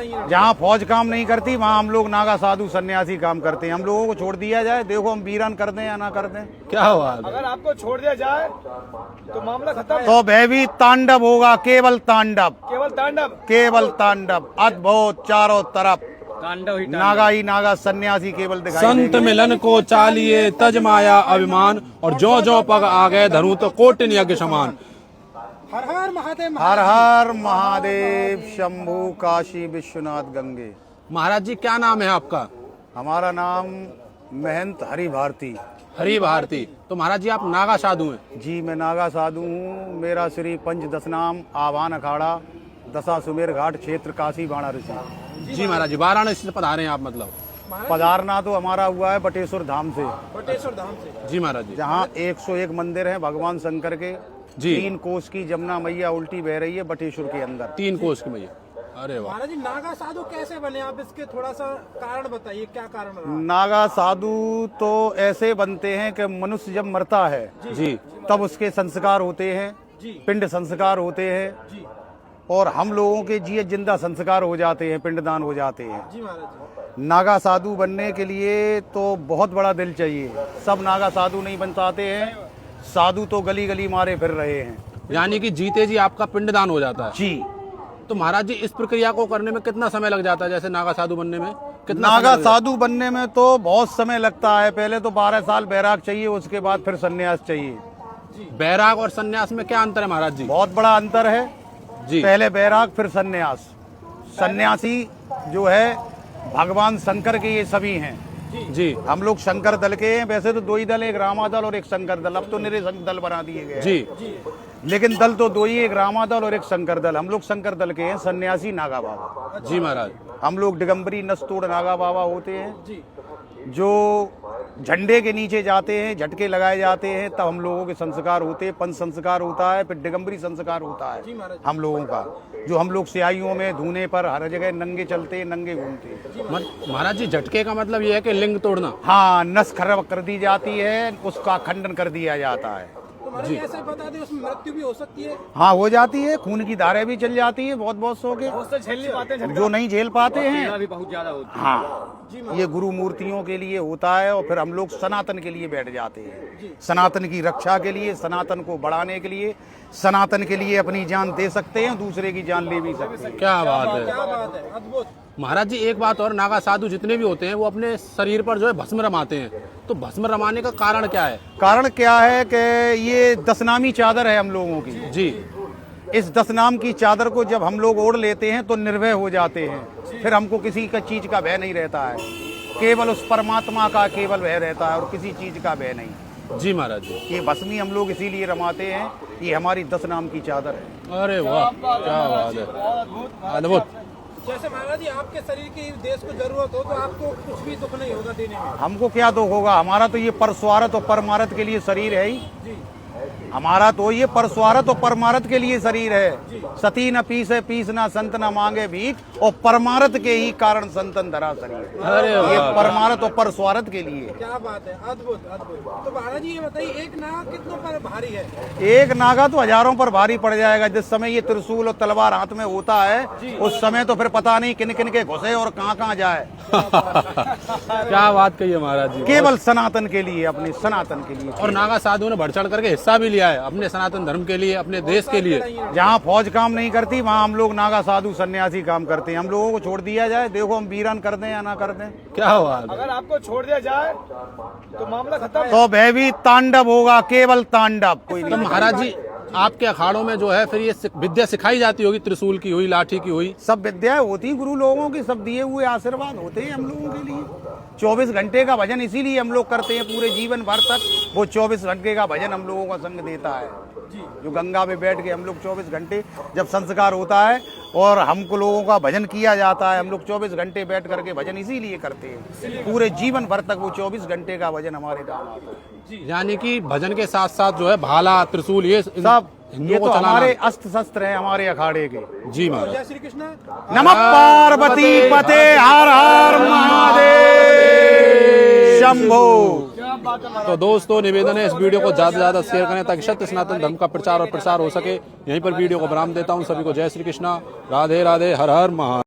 बताइए। जहाँ फौज काम नहीं करती वहाँ हम लोग नागा साधु सन्यासी काम करते हैं। हम लोगों को छोड़ दिया जाए, देखो हम वीरान कर दें या ना कर दें। क्या बात है। अगर आपको छोड़ दिया जाए तो मामला खत्म। तो भयभीत तांडव होगा, केवल तांडव, केवल तांडव, केवल तांडव, अद्भुत चारों तरफ तांडव ही नागा ही नागा सन्यासी केवल दिखाई संत देंगे। मिलन को चालिए तज माया अभिमान, और जो जो पग आ गए धरू तो कोटिन यज्ञ समान। हर हर महादेव। हर हर महादेव शंभू काशी विश्वनाथ गंगे। महाराज जी क्या नाम है आपका? हमारा नाम महंत हरि भारती। हरि भारती। तो महाराज जी आप नागा साधु हैं? जी मैं नागा साधु हूँ। मेरा श्री पंच दशनाम आवान अखाड़ा दशा सुमेर घाट क्षेत्र काशी वाराणसी। जी महाराज जी वाराणसी से पधारे हैं आप? मतलब पधारना तो हमारा हुआ है बटेश्वर धाम से। बटेश्वर धाम से। जी महाराज जी। जहाँ 101 मंदिर हैं भगवान शंकर के। जी। 3 कोस की जमुना मैया उल्टी बह रही है बटेश्वर के अंदर। 3 कोस की मैया। अरे वाह। महाराज जी नागा साधु कैसे बने आप? इसके थोड़ा सा कारण बताइए, क्या कारण रहा? नागा साधु तो ऐसे बनते हैं कि मनुष्य जब मरता है जी तब उसके संस्कार होते हैं, पिंड संस्कार होते हैं, और हम लोगों के जिए जिंदा संस्कार हो जाते हैं, पिंडदान हो जाते हैं। जी महाराज जी। नागा साधु बनने के लिए तो बहुत बड़ा दिल चाहिए। सब नागा साधु नहीं बन पाते हैं। साधु तो गली गली मारे फिर रहे हैं। यानी कि जीते जी आपका पिंडदान हो जाता है? जी। तो महाराज जी इस प्रक्रिया को करने में कितना समय लग जाता है? जैसे नागा साधु बनने में कितना नागा समय लग साधु बनने में तो बहुत समय लगता है। पहले तो 12 साल बैराग चाहिए, उसके बाद फिर सन्यास चाहिए। जाता है? बैराग और सन्यास में क्या अंतर है महाराज जी? बहुत बड़ा अंतर है जी। पहले बैराग फिर सन्यास। सन्यासी जो है भगवान शंकर के ये सभी हैं। जी हम लोग शंकर दल के हैं। वैसे तो 2 ही दल, एक रामा दल और एक शंकर दल। अब तो निरे दल बना दिए गए हैं। जी। लेकिन दल तो 2 ही, एक रामा दल और एक शंकर दल। हम लोग शंकर दल के हैं। सन्यासी नागा बाबा। जी महाराज। हम लोग दिगंबरी नस्तोड़ नागा बाबा होते हैं जो झंडे के नीचे जाते हैं, झटके लगाए जाते हैं, तब हम लोगों के संस्कार होते हैं। पंच संस्कार होता है, फिर दिगंबरी संस्कार होता है हम लोगों का, जो हम लोग स्याहियों में धूने पर हर जगह नंगे चलते, नंगे घूमते। महाराज जी झटके का मतलब ये है कि लिंग तोड़ना? हाँ, नस खराब कर दी जाती है, उसका खंडन कर दिया जाता है। जी। ऐसे बता दें उसमें मृत्यु भी हो सकती है? हाँ हो जाती है, खून की धारें भी चल जाती है बहुत बहुत सौ के। झेल नहीं पाते, जो नहीं झेल पाते हैं भी बहुत ज्यादा होती है। हाँ, ये गुरु मूर्तियों के लिए होता है। और फिर हम लोग सनातन के लिए बैठ जाते हैं। सनातन की रक्षा के लिए, सनातन को बढ़ाने के लिए, सनातन के लिए अपनी जान दे सकते हैं, दूसरे की जान ले भी सकते हैं। क्या बात है, क्या बात है, अद्भुत। महाराज जी एक बात और, नागा साधु जितने भी होते हैं वो अपने शरीर पर जो है भस्म रमाते हैं, तो भस्म रमाने का कारण क्या है? कारण क्या है कि ये 10 नामी चादर है हम लोगों की। जी। इस 10 नाम की चादर को जब हम लोग ओढ़ लेते हैं तो निर्भय हो जाते हैं। फिर हमको किसी का चीज का भय नहीं रहता है, केवल उस परमात्मा का केवल भय रहता है और किसी चीज का भय नहीं। जी महाराज जी। ये भस्मी हम लोग इसीलिए रमाते हैं, ये हमारी 10 नाम की चादर है। अरे वाह क्या बात है, अद्भुत। जैसे महाराज जी आपके शरीर की देश को जरूरत हो तो आपको कुछ भी दुख नहीं होगा देने में? हमको क्या दुख होगा? हमारा तो ये परस्वार्थ और परमार्थ के लिए शरीर है ही। हमारा तो ये परस्वार्थ और परमार्थ के लिए शरीर है। सती न पीसे पीस ना संत न मांगे भीख, और परमार्थ के ही कारण संतन धरा शरीर। अरे ये वाह। परमार्थ और परस्वार्थ के लिए। क्या बात है, अद्भुत अद्भुत। तो महाराज जी ये बताइए, एक नाग कितनों पर भारी है? एक नागा तो हजारों पर भारी पड़ जाएगा। जिस समय ये त्रिशूल और तलवार हाथ में होता है उस समय तो फिर पता नहीं किन किन के घुसे और कहाँ जाए। क्या बात कही है महाराज जी। केवल सनातन के लिए, अपने सनातन के लिए। और नागा साधु ने बढ़ चढ़ करके हिस्सा भी लिया है अपने सनातन धर्म के लिए, अपने देश के लिए। जहाँ फौज काम नहीं करती वहाँ हम लोग नागा साधु सन्यासी काम करते हैं। हम लोगों को छोड़ दिया जाए, देखो हम वीरान कर दें या ना कर दें। क्या बात है। अगर आपको छोड़ दिया जाए तो मामला खत्म। तो भयभीत तांडव होगा, केवल तांडव, कोई तो नहीं। महाराज जी आपके अखाड़ों में जो है फिर ये विद्या सिखाई जाती होगी, त्रिशूल की हुई, लाठी की हुई? सब विद्याएं होती गुरु लोगों की, सब दिए हुए आशीर्वाद होते हैं हम लोगों के लिए। 24 घंटे का भजन इसीलिए हम लोग करते हैं, पूरे जीवन भर तक वो 24 घंटे का भजन हम लोगों का संग देता है। जो गंगा में बैठ के हम लोग 24 घंटे जब संस्कार होता है और हमको लोगों का भजन किया जाता है, हम लोग 24 घंटे बैठ करके भजन इसीलिए करते हैं। पूरे जीवन भर तक वो 24 घंटे का भजन हमारे काम आता है। यानी कि भजन के साथ साथ जो है भाला, त्रिशूल, ये सब हिंदुओं ये को तो चलाना। हमारे अस्त्र शस्त्र हैं हमारे अखाड़े के। जी महाराज। जय श्री कृष्ण। नमः पार्वती पते, हर हर महादेव शंभो। तो दोस्तों निवेदन है इस वीडियो को ज्यादा से ज्यादा शेयर करें ताकि सत्य सनातन धर्म का प्रचार और प्रसार हो सके। यहीं पर वीडियो को विराम देता हूं। सभी को जय श्री कृष्णा, राधे राधे, हर हर महादेव।